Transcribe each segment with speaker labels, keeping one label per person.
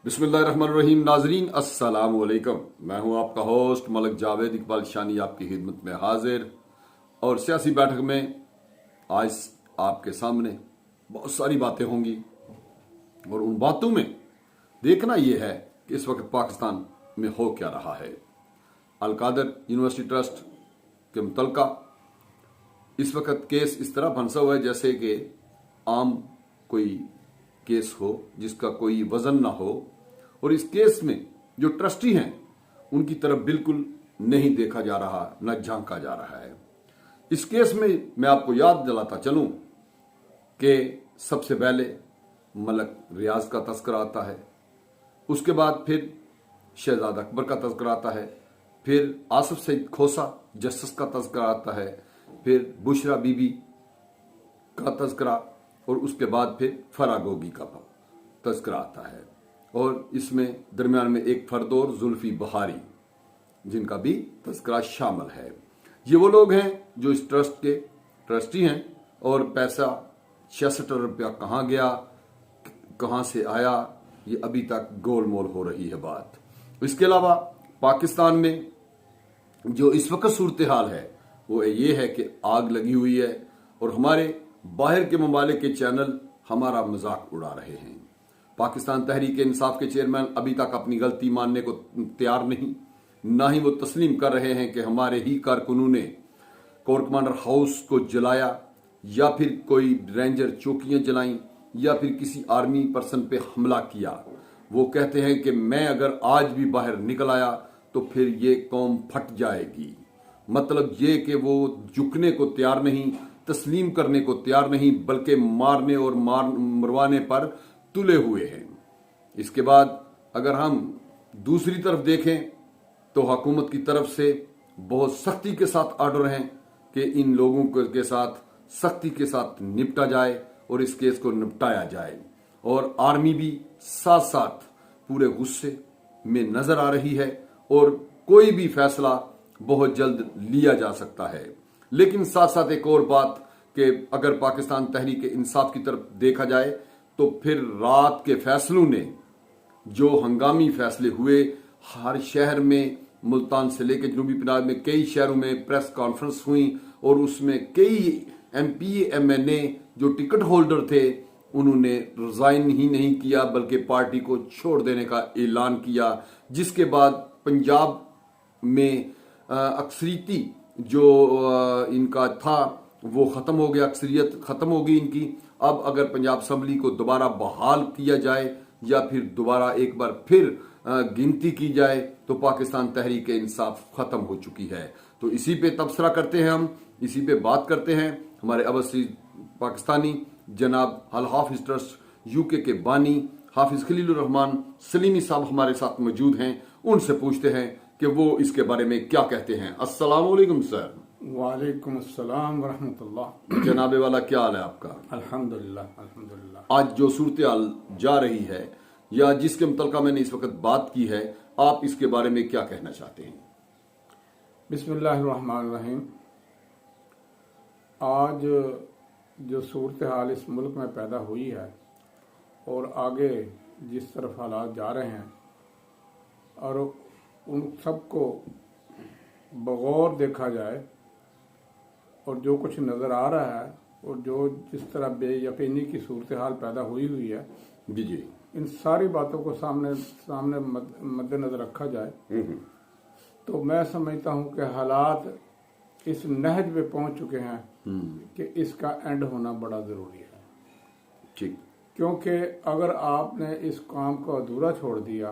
Speaker 1: बिस्मिल्लाहिर्रहमानिर्रहीम। नाजरीन अस्सलाम वालेकुम। मैं हूं आपका होस्ट मलिक जावेद इकबाल शानी आपकी खिदमत में हाजिर। और सियासी बैठक में आज आपके सामने बहुत सारी बातें होंगी और उन बातों में देखना यह है कि इस वक्त पाकिस्तान में हो क्या रहा है। अल-कादर यूनिवर्सिटी ट्रस्ट के मुतल्लिका इस वक्त केस इस तरह फंसा हुआ है जैसे कि आम कोई केस हो जिसका कोई वजन ना हो, और इस केस में जो ट्रस्टी हैं उनकी तरफ बिल्कुल नहीं देखा जा रहा, न झांका जा रहा है। इस केस में मैं आपको याद दिलाता चलूं कि सबसे पहले मलक रियाज का तस्करा आता है, उसके बाद फिर शहजाद अकबर का तस्करा आता है, फिर आसिफ सईद खोसा जस्टिस का तस्करा आता है, फिर बुशरा बीबी का तस्करा, और उसके बाद फिर फराह गोगी का तस्करा आता है। और इसमें दरमियान में एक फर्द और जुल्फी बहारी जिनका भी तस्करा शामिल है। ये वो लोग हैं जो इस ट्रस्ट के ट्रस्टी हैं, और पैसा 66 अरब रुपया कहाँ गया, कहाँ से आया, ये अभी तक गोलमोल हो रही है बात। इसके अलावा पाकिस्तान में जो इस वक्त सूरत हाल है वो ये है कि आग लगी हुई है और हमारे बाहर के ममालिक के चैनल हमारा मजाक उड़ा रहे हैं। पाकिस्तान तहरीक इंसाफ के चेयरमैन अभी तक अपनी गलती मानने को तैयार नहीं, ना ही वो तस्लीम कर रहे हैं कि हमारे ही कारकुनों ने कोर कमांडर हाउस को जलाया, या फिर कोई रेंजर चौकियां जलाई, या फिर किसी आर्मी पर्सन पे हमला किया। वो कहते हैं कि मैं अगर आज भी बाहर निकल आया तो फिर ये कौम फट जाएगी। मतलब ये कि वो झुकने को तैयार नहीं, तस्लीम करने को तैयार नहीं, बल्कि मारने और मरवाने पर तुले हुए हैं। इसके बाद अगर हम दूसरी तरफ देखें तो हुकूमत की तरफ से बहुत सख्ती के साथ ऑर्डर हैं कि इन लोगों के साथ सख्ती के साथ निपटा जाए और इस केस को निपटाया जाए। और आर्मी भी साथ साथ पूरे गुस्से में नजर आ रही है और कोई भी फैसला बहुत जल्द लिया जा सकता है। लेकिन साथ साथ एक और बात कि अगर पाकिस्तान तहरीक इंसाफ की तरफ देखा जाए तो फिर रात के फैसलों ने जो हंगामी फैसले हुए, हर शहर में मुल्तान से लेकर जनूबी पंजाब में कई शहरों में प्रेस कॉन्फ्रेंस हुई और उसमें कई MP MNA जो टिकट होल्डर थे उन्होंने रिजाइन ही नहीं किया बल्कि पार्टी को छोड़ देने का ऐलान किया। जिसके बाद पंजाब में अक्सरियती जो इनका था वो खत्म हो गया, अक्सरियत खत्म हो गई इनकी। अब अगर पंजाब असम्बली को दोबारा बहाल किया जाए या फिर दोबारा एक बार फिर गिनती की जाए तो पाकिस्तान तहरीक इंसाफ खत्म हो चुकी है। तो इसी पे तबसरा करते हैं, हम इसी पे बात करते हैं। हमारे अवसी पाकिस्तानी जनाब अल हाफिज ट्रस्ट UK के बानी हाफिज खलीलुर रहमान सलीमी साहब हमारे साथ मौजूद हैं। उनसे पूछते हैं कि वो इसके बारे में क्या कहते हैं। अस्सलाम वालेकुम सर।
Speaker 2: वालेकुम अस्सलाम वरहमतुल्लाह।
Speaker 1: जनाबे वाला क्या हाल है आपका?
Speaker 2: अल्हम्दुलिल्लाह अल्हम्दुलिल्लाह।
Speaker 1: आज जो सूरत हाल जा रही है या जिसके मुतल्लिका मैंने इस वक्त बात की है, आप इसके बारे में क्या कहना चाहते हैं?
Speaker 2: बिस्मिल्लाहिर्रहमानिर्रहीम। आज जो सूरत हाल इस मुल्क में पैदा हुई है और आगे जिस तरफ हालात जा रहे हैं और उन सबको बगौर देखा जाए और जो कुछ नज़र आ रहा है और जो जिस तरह बेयकीनी की सूरत हाल पैदा हुई है
Speaker 1: जी,
Speaker 2: इन सारी बातों को सामने मद्देनजर रखा जाए तो मैं समझता हूँ कि हालात इस नहज पे पहुंच चुके हैं कि इसका एंड होना बड़ा ज़रूरी है।
Speaker 1: ठीक।
Speaker 2: क्योंकि अगर आपने इस काम को अधूरा छोड़ दिया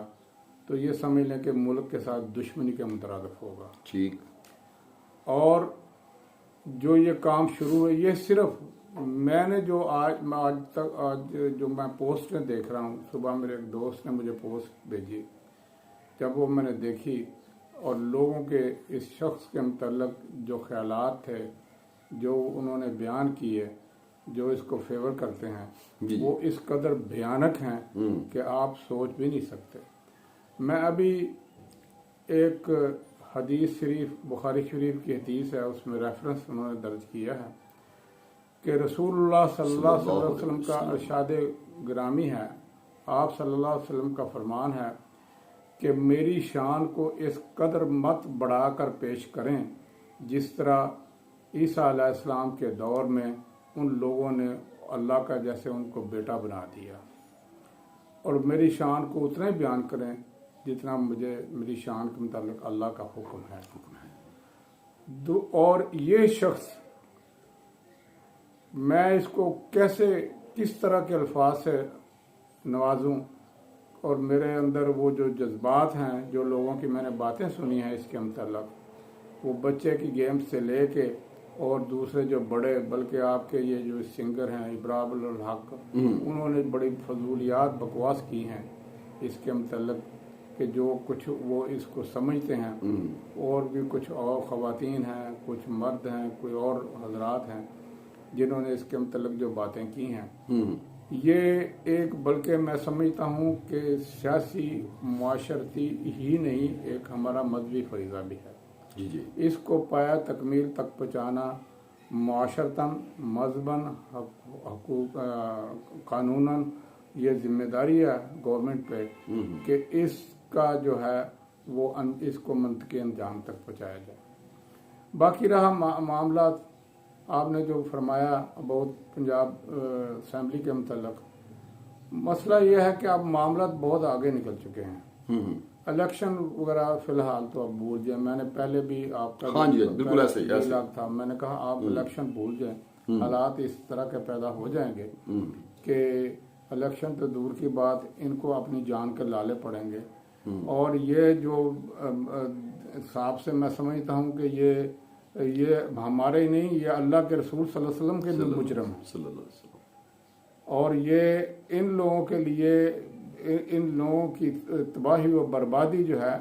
Speaker 2: तो ये समझ लें कि मुल्क के साथ दुश्मनी के मुतरादिफ होगा।
Speaker 1: ठीक।
Speaker 2: और जो ये काम शुरू है, ये सिर्फ मैंने जो आज जो मैं पोस्टें देख रहा हूँ, सुबह मेरे एक दोस्त ने मुझे पोस्ट भेजी, जब वो मैंने देखी और लोगों के इस शख्स के मुतल्लिक जो ख्यालात थे, जो उन्होंने बयान किए, जो इसको फेवर करते हैं, वो इस कदर भयानक हैं कि आप सोच भी नहीं सकते। मैं अभी एक हदीस शरीफ, बुखारी शरीफ की हदीस है, उसमें रेफरेंस उन्होंने दर्ज किया है कि रसूलुल्लाह सल्लल्लाहु अलैहि वसल्लम का इरशाद ग्रामी है आप सल्लल्लाहु अलैहि वसल्लम का फरमान है कि मेरी शान को इस कदर मत बढ़ाकर पेश करें जिस तरह ईसा अलैहिस्सलाम के दौर में उन लोगों ने अल्लाह का जैसे उनको बेटा बना दिया, और मेरी शान को उतना ही बयान करें जितना मुझे मेरी शान के मुताबिक अल्लाह का हुक्म है। और ये शख्स, मैं इसको कैसे किस तरह के अल्फाज से नवाजूं, और मेरे अंदर वो जो जज्बात हैं, जो लोगों की मैंने बातें सुनी हैं इसके मतलब, वो बच्चे की गेम से लेके और दूसरे जो बड़े, बल्कि आपके ये जो सिंगर हैं इब्राहिम हक, उन्होंने बड़ी फजूलियात बकवास की हैं इसके मतलब कि जो कुछ वो इसको समझते हैं। और भी कुछ और ख़वातीन हैं, कुछ मर्द हैं, कोई और हजरात हैं जिन्होंने इसके मतलब जो बातें की हैं। ये एक, बल्कि मैं समझता हूँ कि सियासी मुआशरती ही नहीं, एक हमारा मजहबी फरीज़ा भी है।
Speaker 1: जी जी।
Speaker 2: इसको पाया तकमील तक पहुँचाना मुआशरतन, मजहबन, कानूनन ये जिम्मेदारी है गवर्नमेंट पे कि इसका जो है वो इसको मंतकी अंजाम तक पहुँचाया जाए। बाकी रहा मामला आपने जो फरमाया बहुत पंजाब असेंबली के मतलब, मसला ये है कि अब मामला बहुत आगे निकल चुके हैं। इलेक्शन वगैरह फिलहाल तो अब भूल जाए। मैंने पहले भी आपका
Speaker 1: हाँ जी बिल्कुल ऐसे ही
Speaker 2: था, मैंने कहा आप इलेक्शन भूल जाएं, हालात इस तरह के पैदा हो जाएंगे कि इलेक्शन तो दूर की बात, इनको अपनी जान के लाले पड़ेंगे। और ये जो हिसाब से मैं समझता हूँ कि ये हमारे ही नहीं, ये अल्लाह के रसूल सल्लल्लाहु अलैहि वसल्लम के भी मुजरम है। और ये इन लोगों के लिए, इन लोगों की तबाही व बर्बादी जो है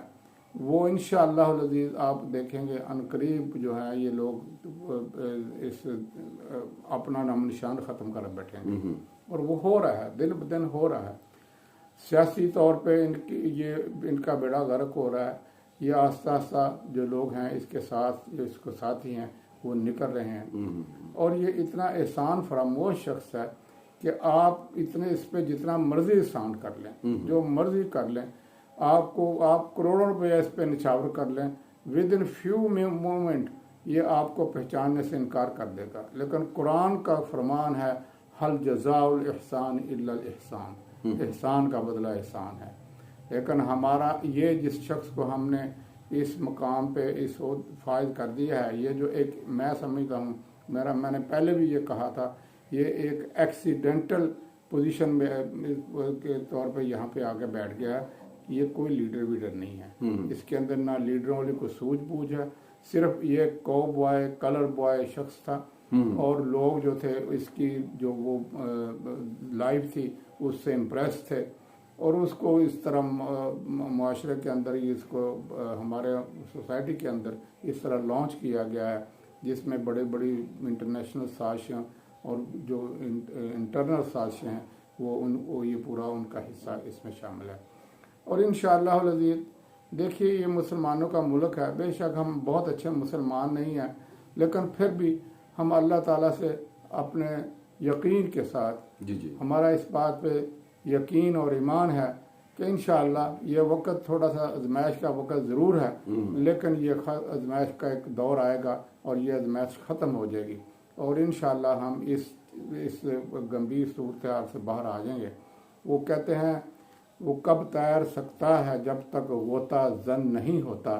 Speaker 2: वो इंशाअल्लाह अज़ीज़ आप देखेंगे अनकरीब जो है ये लोग इस अपना नाम निशान ख़त्म कर बैठेंगे। और वो हो रहा है, दिन ब दिन हो रहा है। सियासी तौर पे इनका बेड़ा गर्क हो रहा है। ये आस्ता आस्ता जो लोग हैं इसके साथ, जो इसको साथी हैं, वो निकल रहे हैं। और ये इतना एहसान फरामोश शख्स है कि आप इतने इस पे जितना मर्जी एहसान कर लें, जो मर्जी कर लें, आप करोड़ों रुपये इस पे निछावर कर लें, विद इन फ्यू मोमेंट ये आपको पहचानने से इनकार कर देगा। लेकिन कुरान का फरमान है, हल जज़ाउल इहसान इल्लल इहसान, एहसान का बदला एहसान है। लेकिन हमारा ये जिस शख्स को हमने इस मकाम पे इस फायद कर दिया है, ये जो एक मैं समझता हूँ, मैंने पहले भी ये कहा था, ये एक एक्सीडेंटल पोजीशन में के तौर पे यहाँ पे आके बैठ गया है। ये कोई लीडर वीडर नहीं है, इसके अंदर ना लीडरों वाली कोई सूझबूझ है, सिर्फ ये कॉ बॉय, कलर बॉय शख्स था। और लोग जो थे इसकी जो वो लाइफ थी उससे इम्प्रेस थे, और उसको इस तरह माशरे के अंदर ही इसको हमारे सोसाइटी के अंदर इस तरह लॉन्च किया गया है, जिसमें बड़े बड़ी इंटरनेशनल साजिशें और जो इंटरनल साजिशें हैं वो ये पूरा उनका हिस्सा इसमें शामिल है। और इंशाअल्लाह अज़ीज़ देखिए, ये मुसलमानों का मुल्क है। बेशक हम बहुत अच्छे मुसलमान नहीं हैं, लेकिन फिर भी हम अल्लाह ताला से अपने यकीन के साथ,
Speaker 1: जी
Speaker 2: हमारा इस बात पे यकीन और ईमान है कि इंशाअल्लाह ये वक्त थोड़ा सा आजमाइश का वक्त ज़रूर है, लेकिन ये आजमाइश का एक दौर आएगा और ये आजमाइश ख़त्म हो जाएगी, और इंशाअल्लाह हम इस गंभीर सूरत हाल से बाहर आ जाएंगे। वो कहते हैं, वो कब तैर सकता है जब तक गोता जन नहीं होता,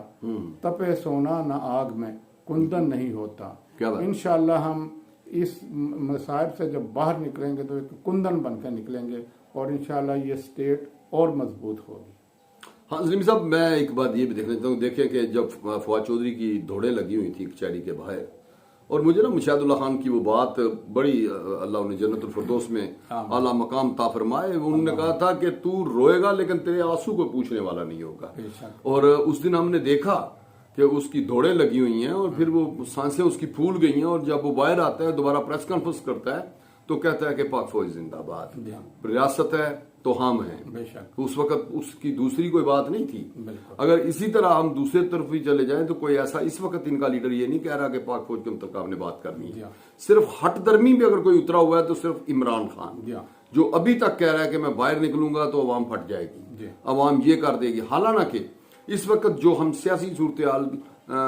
Speaker 2: तपे सोना न आग में कुंदन नहीं होता। इंशाअल्लाह हम इस मसाइब से जब बाहर निकलेंगे तो एक कुंदन बनकर निकलेंगे, और इंशाअल्लाह ये स्टेट और मजबूत होगी।
Speaker 1: हाँ ज़मीन साहब, मैं एक बात ये भी देख लेता हूँ। देखें कि जब फवाद चौधरी की दौड़ें लगी हुई थी कचहरी के बाहर, और मुझे ना मुशाहिदुल्लाह खान की वो बात बड़ी, अल्लाह उन्हें जन्नतुल फिरदौस में आला मकाम ता फरमाए, उन्होंने कहा था कि तू रोएगा लेकिन तेरे आंसू को पूछने वाला नहीं होगा। और उस दिन हमने देखा कि उसकी दौड़ें लगी हुई हैं और फिर वो सांसें उसकी फूल गई हैं, और जब वो बाहर आता है दोबारा प्रेस कॉन्फ्रेंस करता है तो कहता है कि पाक फौज जिंदाबाद, रियासत है तो हम हैं। उस वक्त उसकी दूसरी कोई बात नहीं थी। अगर इसी तरह हम दूसरे तरफ भी चले जाएं तो कोई ऐसा, इस वक्त इनका लीडर ये नहीं कह रहा कि पाक फौज के मुतल्लिक़ आपने बात करनी है। सिर्फ हट दर्मी में अगर कोई उतरा हुआ है तो सिर्फ इमरान खान, जो अभी तक कह रहा है कि मैं बाहर निकलूंगा तो अवाम फट
Speaker 2: जी।
Speaker 1: जाएगी, अवाम ये कर देगी। हालांकि इस वक्त जो हम सियासी सूरत-ए-हाल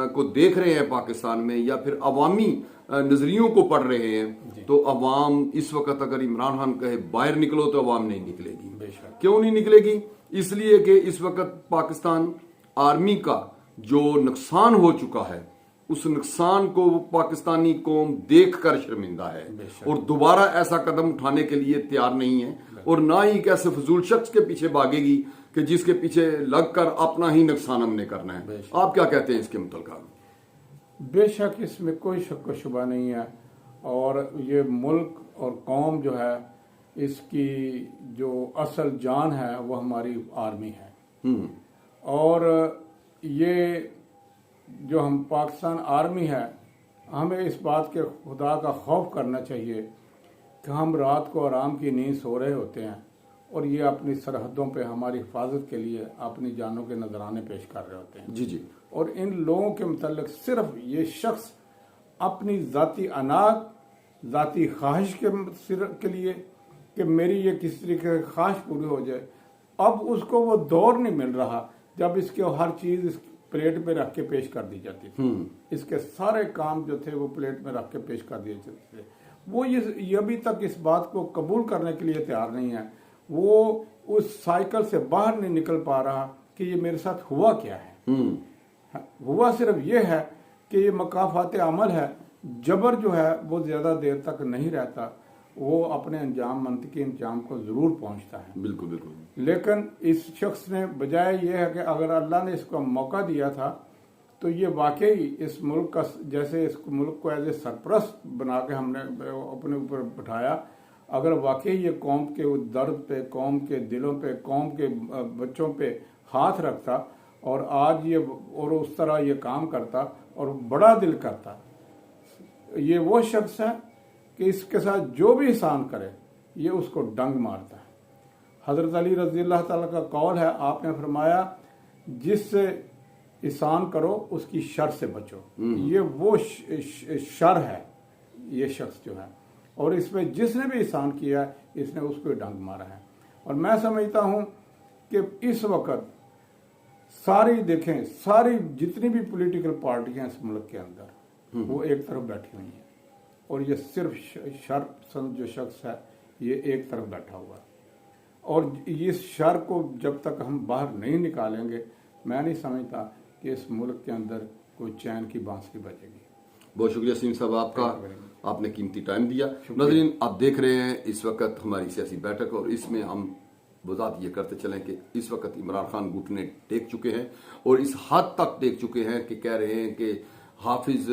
Speaker 1: को देख रहे हैं पाकिस्तान में, या फिर अवामी नजरियों को पढ़ रहे हैं, तो अवाम इस वक्त अगर इमरान खान कहे बाहर निकलो तो अवाम नहीं निकलेगी। क्यों नहीं निकलेगी? इसलिए कि इस वक्त पाकिस्तान आर्मी का जो नुकसान हो चुका है, उस नुकसान को पाकिस्तानी कौम देख कर शर्मिंदा है और दोबारा ऐसा कदम उठाने के लिए तैयार नहीं है, और ना ही एक ऐसे फजूल शख्स के पीछे भागेगी कि जिसके पीछे लगकर अपना ही नुकसान हमने करना है। आप क्या कहते हैं इसके मुतल्लिक़?
Speaker 2: बेशक इसमें कोई शक व शुबा नहीं है, और ये मुल्क और कौम जो है, इसकी जो असल जान है वो हमारी आर्मी है। और ये जो हम पाकिस्तान आर्मी है, हमें इस बात के खुदा का खौफ करना चाहिए कि हम रात को आराम की नींद सो रहे होते हैं और ये अपनी सरहदों पे हमारी हिफाजत के लिए अपनी जानों के नजराने पेश कर रहे होते हैं।
Speaker 1: जी जी।
Speaker 2: और इन लोगों के मुतल्लिक सिर्फ ये शख्स अपनी जाती अनाज, जाती ख्वाहिश के लिए कि मेरी ये किस तरीके की ख्वाहिश पूरी हो जाए, अब उसको वो दौर नहीं मिल रहा जब इसके हर चीज इस प्लेट पे रख के पेश कर दी जाती थी। इसके सारे काम जो थे वो प्लेट में रख के पेश कर दिए जाते थे। वो ये अभी तक इस बात को कबूल करने के लिए तैयार नहीं है। वो उस साइकिल से बाहर नहीं निकल पा रहा कि ये मेरे साथ हुआ क्या है। हुआ सिर्फ ये है कि ये मकाफात अमल है। जबर जो है वो ज्यादा देर तक नहीं रहता, वो अपने मंतकी अंजाम को जरूर पहुंचता है।
Speaker 1: बिल्कुल बिल्कुल।
Speaker 2: लेकिन इस शख्स ने बजाय ये है कि अगर अल्लाह ने इसको मौका दिया था तो ये वाकई इस मुल्क का, जैसे इस मुल्क को एज ए सरपरस्त बना के हमने अपने ऊपर बिठाया, अगर वाकई ये कौम के दर्द पे, कौम के दिलों पे, कौम के बच्चों पे हाथ रखता और आज ये और उस तरह ये काम करता और बड़ा दिल करता, ये वो शख्स है कि इसके साथ जो भी एहसान करे ये उसको डंग मारता है। हजरत अली रज़ी अल्लाह ताला का कौल है, आपने फरमाया जिससे एहसान करो उसकी शर से बचो। ये वो शर है ये शख्स जो है, और इसमें जिसने भी एहसान किया है इसने उसको डंग मारा है। और मैं समझता हूं कि इस वक्त सारी देखें, सारी जितनी भी पॉलिटिकल पार्टियां इस मुल्क के अंदर वो एक तरफ बैठी हुई हैं, और ये सिर्फ शरपसंद जो शख्स है ये एक तरफ बैठा हुआ है। और इस शर को जब तक हम बाहर नहीं निकालेंगे, मैं नहीं समझता कि इस मुल्क के अंदर कोई चैन की बांसुरी बजेगी।
Speaker 1: बहुत शुक्रिया सीम साहब आपका, आपने कीमती टाइम दिया। नाज़रीन, आप देख रहे हैं इस वक्त हमारी सियासी बैठक, और इसमें हम वजाहत ये करते चलें कि इस वक्त इमरान खान घुटने टेक चुके हैं, और इस हद तक टेक चुके हैं कि कह रहे हैं कि हाफिज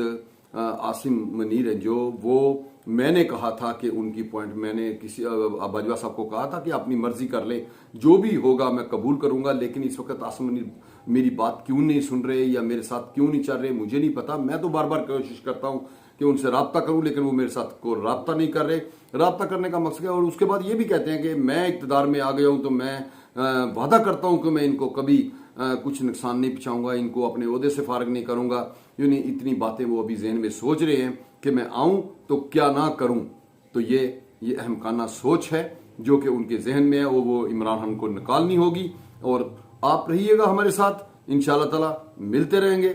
Speaker 1: आसिम मनीर हैं जो, वो मैंने कहा था कि उनकी पॉइंट, मैंने किसी बाजवा साहब को कहा था कि अपनी मर्जी कर ले, जो भी होगा मैं कबूल करूंगा, लेकिन इस वक्त आसिम मनीर मेरी बात क्यों नहीं सुन रहे या मेरे साथ क्यों नहीं चल रहे मुझे नहीं पता। मैं तो बार बार कोशिश करता हूं कि उनसे रब्ता करूं, लेकिन वो मेरे साथ को रब्ता नहीं कर रहे। रब्ता करने का मकसद है, और उसके बाद ये भी कहते हैं कि मैं इक़्तिदार में आ गया हूं तो मैं वादा करता हूं कि मैं इनको कभी कुछ नुकसान नहीं पहुंचाऊंगा, इनको अपने ओहदे से फारग नहीं करूंगा। यानी इतनी बातें वो अभी जहन में सोच रहे हैं कि मैं आऊं तो क्या ना करूं। तो ये अहमकाना सोच है जो कि उनके जहन में है, वो इमरान खान को निकालनी होगी। और आप रहिएगा हमारे साथ, इंशाअल्लाह ताला मिलते रहेंगे।